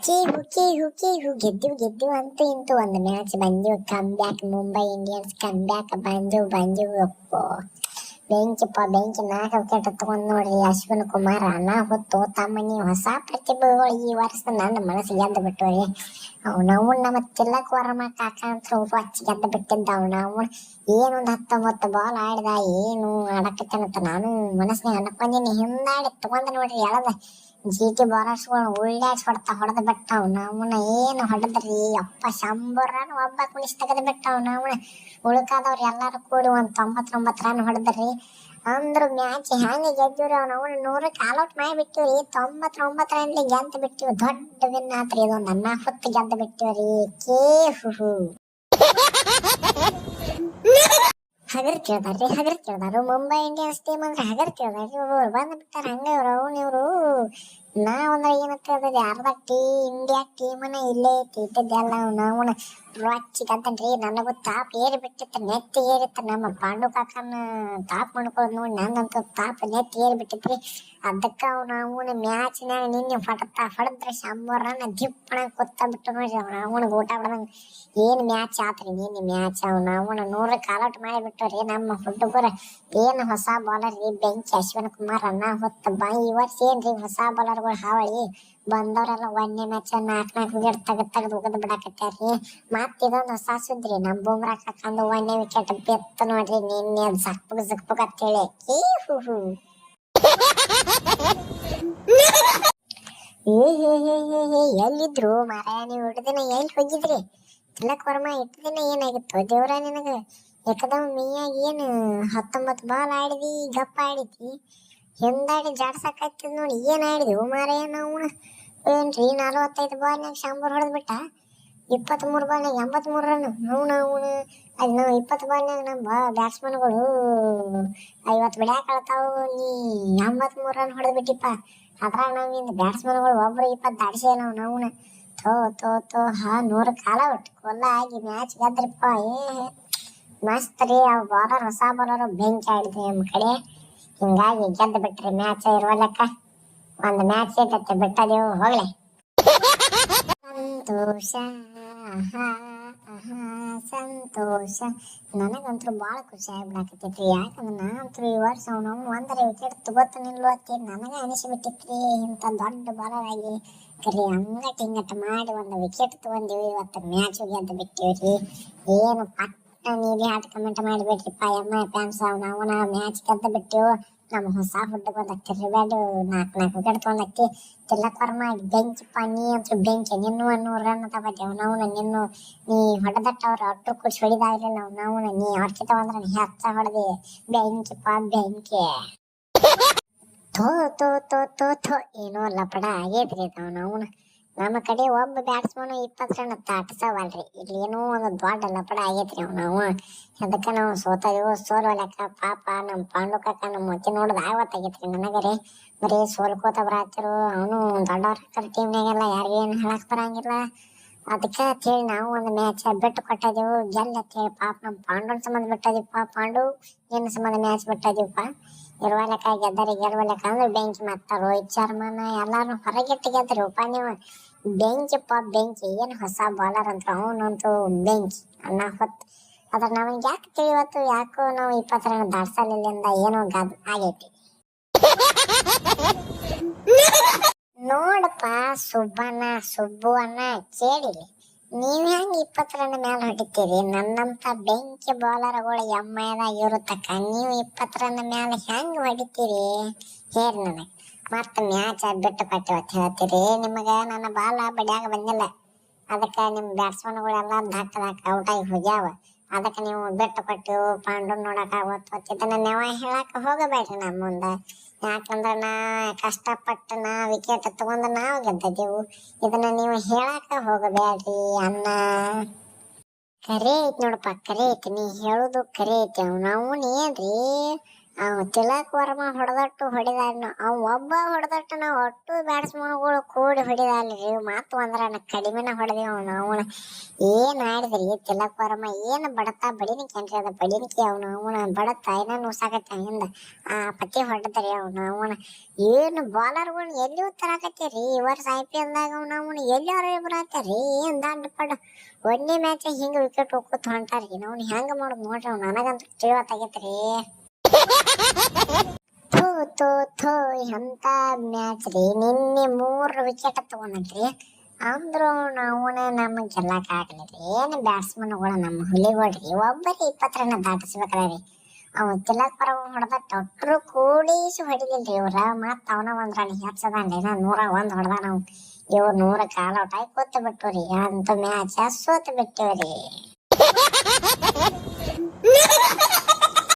ಕೀಹು ಗೆದ್ದೀವಿ ಅಂತೂ ಇಂತೂ ಒಂದು ಮ್ಯಾಚ್ ಬಂದೀವಿ. Come back Mumbai Indians come back ಬಂದೀವಿ ಅಪ್ಪೋ ಬೆಂಕಿ 4 ವಿಕೆಟ್ ತಗೊಂಡ್ ನೋಡ್ರಿ. ಅಶ್ವಿನ್ ಕುಮಾರ್ ಅನಾಹುತ ತಮ್ಮನಿ ಹೊಸ ಪ್ರತಿಭೆಗಳು ಈ ವರ್ಷ ನನ್ನ ಮನಸ್ಸು ಗೆದ್ದು ಬಿಟ್ಟವ್ರಿ. ನಾವು ನಮ್ಮ ತಿಲಕ್ ವರ್ಮ ಕಾಕಂತ್ರ ಹಚ್ಚಿ ಗೆದ್ದು ಬಿಟ್ಟಿದ್ದ. ನಾವು ಏನೊಂದು 19 ಬಾಲ್ ಆಡಿದ, ಏನು ಆಡಕತ್ತೇನಂತ ನಾನು ಮನಸ್ಸಿನಾಗ ಅನ್ಕೊಂಡೀನಿ. ಹಿಂದಾಡಿ ತಗೊಂಡ್ ನೋಡ್ರಿ ಎಳದ GT ಬಾಲರ್ಸ್ಗಳು ಉಳ್ಳಾಡ್ಸಿ ಹೊಡೆದ ಬಿಟ್ಟಾವ್. ನಾವುನ ಏನು ಹೊಡೆದ್ರಿ ಅಪ್ಪ. 100 ರನ್ ಒಬ್ಬ ಕುಣಿಸ್ ತೆಗೆದು ಬಿಟ್ಟಾವ್. ನಾವುನ ಉಳ್ಕಾದವ್ರು ಎಲ್ಲಾರು ಕೂಡಿ 99 ರನ್ ಹೊಡೆದ್ರಿ. ಅಂದ್ರ ಮ್ಯಾಚ್ ಹೆಂಗ ಗೆದ್ದಿವ್ರಿ. ನಾವು 100ಕ್ಕೆ ಆಲ್ಔಟ್ ಮಾಡಿ ಬಿಟ್ಟಿವ್ರಿ. 99 ರನ್ಲಿ ಗೆದ್ದು ಬಿಟ್ಟಿವಿ. ದೊಡ್ಡ ವಿನ್ ಆತ್ರಿ. ಇದೊಂದು ಅನಾಹುತ ಗೆದ್ದು ಬಿಟ್ಟಿವ್ರಿ. ಹಗರ್ ಕೇಳ್ದಾರ್ರಿ ಮುಂಬೈ ಇಂಡಿಯನ್ಸ್ ಟೀಮ್ ಅಂದ್ರೆ ಹಗರ್ ಕೇಳ್ದಾರ್ರಿ. ಒಬ್ಬರು ಬಂದ್ ಬಿಟ್ಟಾರ ಹಂಗ ಇವ್ರು ನಾವಂದ್ರ ಏನಂತದ ಯಾರದ ಇಂಡಿಯಾ ಟೀಮನ ಇಲ್ಲೇ ಇಟ್ಟಿದ್ದೆಲ್ಲ. ನಾವು ರೊಚ್ಚಿ ಗದ್ದನ್ರಿ. ನನಗೂ ತಾಪ್ ಏರಿ ಬಿಟ್ಟಿತ್ತು, ನೆತ್ತಿ ಏರಿತ್ತು. ನಮ್ಮ ಪಾಂಡು ಕಾಕನ ತಾಪ್ ಮಾಡ್ಕೊಳ್ಳೋದು ನೋಡಿ ನಂದಂತೂ ತಾಪ್ ನೆತ್ತಿ ಏರಿ ಬಿಟ್ಟಿತ್ರಿ. ಅದಕ್ಕ ನಾವು ಮ್ಯಾಚ್ನಾಗ ನಿನ್ನೆ ಹೊಡೆದ್ರೆ 100 ರನ್ ದಿಪ್ಪಣ ಕೂತ ಬಿಟ್ಟು ನೋಡ್ರಿ. ನಾವು ಊಟ ಬಿಡದಂಗ ಏನ್ ಮ್ಯಾಚ್ ಆತ್ರಿ ನಿನ್ನೆ ಮ್ಯಾಚ್. ನಾವು 100ಕ್ಕೆ ಆಲ್ಔಟ್ ಮಾಡಿಬಿಟ್ಟವ್ರಿ. ನಮ್ಮ ಹುಡುಗರ ಏನ್ ಹೊಸ ಬಾಲರ್ ರೀ ಬೆಂಕಿ ಅಶ್ವಿನ್ ಕುಮಾರ್ ಅನಾಹುತ. ಈ ವರ್ಷ ಏನ್ರಿ ಹೊಸ ಬಾಲರ್ಗಳು ಹಾವಳಿ ಬಂದವ್ರೆಲ್ಲ 1ನೇ ಮ್ಯಾಚ್ 4 ವಿಕೆಟ್ ತೆಗೆದು ಉಗದ್ ಬಿಡಾಕತ್ಯಾರ್ರಿ. ಮತ್ ಇದೊಂದು ಹೊಸ ಸುದ್ರಿ, ನಮ್ ಬೂಮ್ರಾ ಕಾಕಂದು 1ನೇ ವಿಕೆಟ್ ಬೆತ್ತ ನೋಡ್ರಿ ನಿನ್ನೆ. ಜಕ್ಪುಗ್ ಅಂತೇಳಿ ಎಲ್ಲಿದ್ರು ಮಾರಾಯ ನೀವು? ಇಟ್ಟು ದಿನ ಎಲ್ಲಿ ಹೋಗಿದ್ರಿ? ತಿಲಕ್ ವರ್ಮ ಇಟ್ಟು ದಿನ ಏನಾಗಿತ್ತು ದೇವ್ರ ನಿನಗ? ಏಕದಮ್ ಮೀಯಾಗ ಏನು 19 ಬಾಲ್ ಆಡಿದಿ, ಗಪ್ಪ ಆಡಿದ್ವಿ, ಹಿಂದಾಡಿ ಜಾಡ್ಸಾಕತ್ತಿದ್ ನೋಡಿ. ಏನ್ ಆಡಿದ್ವು ಮಾರಾಯ ನಾವು? ಏನ್ರಿ 45 ಬಾಲ್ನಾಗ 100 ಹೊಡೆದ್ಬಿಟ್ಟ, 23 ಬಾಲ್ನಾಗ 83 ರನ್. ನಾವು ಅದು ನಾವು 20 ಬಾಲ್ನಾಗ ನಮ್ಮ ಬ್ಯಾಟ್ಸ್ಮನ್ಗಳು 50 ಬಿಡ್ಯಾಕಳ್ತಾವು, ನೀ 83 ರನ್ ಹೊಡೆದ್ಬಿಟ್ಟಿಪ್ಪ. ಅದ್ರಾಗ ನಾವಿಂದ ಬ್ಯಾಟ್ಸ್ಮನ್ಗಳು ಒಬ್ರು 20 ದಾಡ್ಸಿಲ್ಲ. ನಾವು ಥೋ 100ಕ್ಕೆ ಆಲ್ಔಟ್ ಕೊಲ್ಲ ಆಗಿ ಮ್ಯಾಚ್ ಗೆದ್ರಿಪ್ಪ. ಮಸ್ತ್ ರೀ. ಆ ಬಾಲರ್ ಹೊಸ ಬಾಲರ್ ಬೆಂಕಿ ಆಡಿದ್ರಿ ನಮ್ಮ ಕಡೆ. ಹಿಂಗಾಗಿ ಗೆದ್ದು ಬಿಟ್ರಿ ಮ್ಯಾಚ್. ಇರುವಲ್ಲಕ್ಕ ಒಂದು ಮ್ಯಾಚ್ ಇಟ್ಟತ್ತೆ ಬಿಟ್ಟದೇವು ಹೋಗ್ಲೆ. ಸಂತೋಷ ನನಗಂತೂ ಭಾಳ ಖುಷಿ ಆಗ್ಬಿಡಾಕತ್ತೈತ್ರಿ. ಯಾಕಂದ್ರೆ ನಾನಂತೂ ಈ ವರ್ಷ ನಾವು 1 ವಿಕೆಟ್ ತಗೋತಾನಿಲ್ವ ಅಂತ ನನಗೆ ಅನಿಸ್ಬಿಟ್ಟಿತ್ರಿ. ಇಂಥ ದೊಡ್ಡ ಬಾಲರ್ ಆಗಿ ಕರಿ ಹಿಂಗಟ್ ಮಾಡಿ 1 ವಿಕೆಟ್ ತಗೊಂಡಿವಿ. ಇವತ್ತು ಮ್ಯಾಚ್ ಗೆದ್ದು ಬಿಟ್ಟಿವ್ರಿ. ಏನು ಪಟ್ಟ ನೀವೇ ಆಟ ಕಮೆಂಟ್ ಮಾಡಿಬಿಟ್ರಿಪ್ಪ ಎಮ್ಮ ಫ್ಯಾನ್ಸ್. ನಾವು ಮ್ಯಾಚ್ ಗೆದ್ದು ಬಿಟ್ಟಿವು. ನಮ್ಮ ಹೊಸ ಹುಡ್ಡಕ್ಕೆ ಒಂದು ತಿರ್ಬ್ಯಾಡು 4 ವಿಕೆಟ್ ತಗೊಂಡತ್ತಿ. ತಿಲಕ್ ವರ್ಮ ಬೆಂಕಿಪ್ಪ, ನೀ ಅಂತೂ ಬೆಂಕಿ. ನಿನ್ನೂ 100 ರನ್ ತಗೋತೇವೆ ನಾವು. ನೀ ಹೊಡೆದಟ್ಟ ಅವ್ರು ಅಟ್ರು ಕೂಡಿಸಿ ಹೊಡಿದಾಗ್ಲಿಲ್ಲ. ನಾವು ನೀ ಅವ್ರ ತಗೊಂಡ್ರೆ ಹೆಚ್ಚ ಹೊಡೆದಿ. ಬೆಂಕಿಪ್ಪ ಬೆಂಕಿ. ಥೋ ಏನೋ ಲಪಡ ಆಗೇತ್ರಿ ನಾವು. ನಮ್ಮ ಕಡೆ ಒಬ್ಬ ಬ್ಯಾಟ್ಸ್ಮನ್ 20 ರನ್ ದಾಟಿಸವಲ್ರಿ. ಇಲ್ಲಿ ಏನೋ ಒಂದು ದೊಡ್ಡ ಲಪಡ ಆಗೇತ್ರಿ ನಾವು. ಅದಕ್ಕೆ ನಾವು ಸೋಲ್ವಲಕ್ಕ ಪಾಪ. ನಮ್ಮ ಪಾಂಡು ಕಾಕ ನಮ್ಮ ಮೊತ್ತಿ ನೋಡೋದು ಆಗತ್ತಾಗೈತ್ರಿ ನನಗರಿ. ಬರೀ ಸೋಲ್ಕೋತ ಬರತ್ತಿರು. ಅವನು ದೊಡ್ಡವ್ರ ಟೀಮ್ನಾಗೆಲ್ಲ ಯಾರಿಗೇನು ಹೇಳಕ್ ಬರಂಗಿಲ್ಲ. ಅದಕ್ಕೆ ಅಂತೇಳಿ ನಾವು ಒಂದು ಮ್ಯಾಚ್ ಬಿಟ್ಟು ಕೊಟ್ಟದೆವು ಗೆಲ್ಲ ಅಂತೇಳಿ. ಪಾಪ ನಮ್ಮ ಪಾಂಡುನ್ ಸಂಬಂಧ ಬಿಟ್ಟದಿಪ್ಪ. ಪಾಂಡು ನಿನ್ನ ಸಂಬಂಧ ಮ್ಯಾಚ್ ಬಿಟ್ಟದಿಪ್ಪ. ಇರುವಲೆಕ್ಕ ಗೆಲ್ವಲೆಕ್ಕ ಅಂದ್ರೆ ಬೆಂಕಿ. ಮತ್ತ ರೋಹಿತ್ ಶರ್ಮನ ಎಲ್ಲಾರು ಹೊರಗೆಟ್ಟು ಗೆದ್ರಿ ಉಪ ನೀವು. ಬೆಂಕಿಪ್ಪ ಬೆಂಕಿ. ಏನು ಹೊಸ ಬಾಲರ್ ಅಂತ ಅವನಂತೂ ಬೆಂಕಿ ಅನಾಹುತ. ಅದ್ರ ನಮಗೆ ಯಾಕೆ ತಿಳಿವತ್ತು ಯಾಕೋ ನಾವು 20 ರನ್ ದಾಡ್ಸಲಿಲ್ಲಿಂದ ಏನೋ ಆಗೈತಿ ನೋಡಪ್ಪ. ಸುಬ್ಬು ಅಣ್ಣ ಕೇಳಿರಿ, ನೀವ್ ಹೆಂಗ್ 20 ರನ್ ಮೇಲೆ ಹೊಡಿತೀರಿ? ನನ್ನಂತ ಬೆಂಕಿ ಬಾಲರ್ಗಳು ಎಮ್ಮದಾಗ ಇರುತ್ತಕ್ಕ ನೀವು 20 ರನ್ ಮೇಲೆ ಹೆಂಗ್ ಹೊಡಿತೀರಿ ಹೇಳಿ ನನಗೆ. ಮತ್ತ ಮ್ಯಾಚ್ ಬಿಟ್ಟು ಕೊಟ್ಟಿವತ್ತು ಹೇಳ್ತೀರಿ. ನಿಮಗ ನನ್ನ ಬಾಲ ಬಡಿಯಾಗ ಬಂದಿಲ್ಲ, ಅದಕ್ಕೆ ನಿಮ್ಮ ಬ್ಯಾಟ್ಸ್ಮನ್ಗಳೆಲ್ಲ ದಾಕ ಔಟ್ ಆಗಿ ಹೋಗ್ಯಾವ. ಅದಕ್ಕೆ ನೀವು ಬಿಟ್ಟು ಕೊಟ್ಟು ಪಾಂಡು ನೋಡಕ್ ಆಗೋತ್ತು. ಇದನ್ನ ನೀವು ಹೇಳಕ್ ಹೋಗಬೇಡ್ರಿ ನಮ್ಮ ಮುಂದೆ. ಯಾಕಂದ್ರೆ ಕಷ್ಟಪಟ್ಟು ವಿಕೆಟ್ ತಗೊಂಡು ನಾವು ಗೆದ್ದಿದ್ದೆವು. ಇದನ್ನ ನೀವು ಹೇಳಕ ಹೋಗಬೇಡ್ರಿ ಅಣ್ಣ. ಕರೆ ಐತಿ ನೋಡಪ್ಪ, ಕರೆ ಐತಿ. ನೀ ಹೇಳುದು ಕರೆ ಐತಿ. ನಾವು ಏನ್ರಿ ಅವ್ ತಿಲಕ್ ವರ್ಮ ಹೊಡೆದಟ್ಟು ಹೊಡಿದಾಡ್ನು ಅವ್ ಒಬ್ಬ ಹೊಡೆದಟ್ಟು ನಾವು ಒಟ್ಟು ಬ್ಯಾಟ್ಸ್ಮನ್ಗಳು ಕೂಡಿ ಹೊಡಿದಾಳ್ರಿ ಮಾತು ಅಂದ್ರ ಕಡಿಮೆನ ಹೊಡೆದೇವ್ ಅವನ ಏನ್ ಆಡಿದ್ರಿ ತಿಲಕ್ ವರ್ಮ ಏನ್ ಬಡತಾ ಬಡಿನಿಕೆ ಏನ್ರಿ ಅದ ಬಡಿನಿಕೆ ಅವನ ಬಡತ ಏನ ನುಸಾಕತ್ತ ಹಿಂದ ಆ ಪತಿ ಹೊಡೆದ್ರಿ ಅವನ ಏನು ಬಾಲರ್ಗಳು ಎಲ್ಲಿ ತರಾಕತ್ತೀರಿ ಈ ವರ್ಷ IPL ದಾಗ ಅವನ ಎಲ್ಲಿ ಬರತ್ತಾರಿ ಏನ್ ದಾಂಡ್ ಪಡ ಒಂದೇ ಮ್ಯಾಚ್ ಹಿಂಗ ವಿಕೆಟ್ ಹೋಗ್ಕೊತ ಹೊಂಟಾರಿ ಅವ್ನ ಹೆಂಗ ಮಾಡುದ್ ನೋಡ್ರಿ ನನಗಂತೂ ತಿಳಿವತ್ತಾಗೈತ್ರಿ. ಥೂ ಥೂ ಥೂ ಎಂತ ಮ್ಯಾಚ್ ರೀ ನಿನ್ನೆ 3 ವಿಕೆಟ್ ತಗೊಂಡ್ರಿ ಅಂದ್ರು ಅವನ ನಮಗ್ ಗೆಲ್ಲಕ್ ಆಗ್ಲಿರಿ ಏನ್ ಬ್ಯಾಟ್ಸ್ಮನ್ಗಳು ನಮ್ಮ ಹುಲಿಗಳ್ರಿ ಒಬ್ಬರಿ 20 ರನ್ ದಾಟಿಸ್ಬೇಕ್ರಿ ಅವ್ ತಿಲಕ್ ಪರ ಹೊಡೆದ ಟೊಟ್ರು ಕೂಡಿಸಿ ಹೊಡಿಲಿಲ್ರಿ ಇವ್ರ ಮತ್ ಅವನ 1 ರನ್ ಹೆಚ್ಚದನ್ರಿ 101 ಹೊಡೆದ ನಾವು ಇವ್ರು 100 ಕಾಲ್ ಔಟ್ ಆಗಿ ಕೂತ್ ಬಿಟ್ಟವ್ರಿ ಅಂತ ಮ್ಯಾಚ್ ಸೋತ್ ಬಿಟ್ಟಿವ್ರಿ.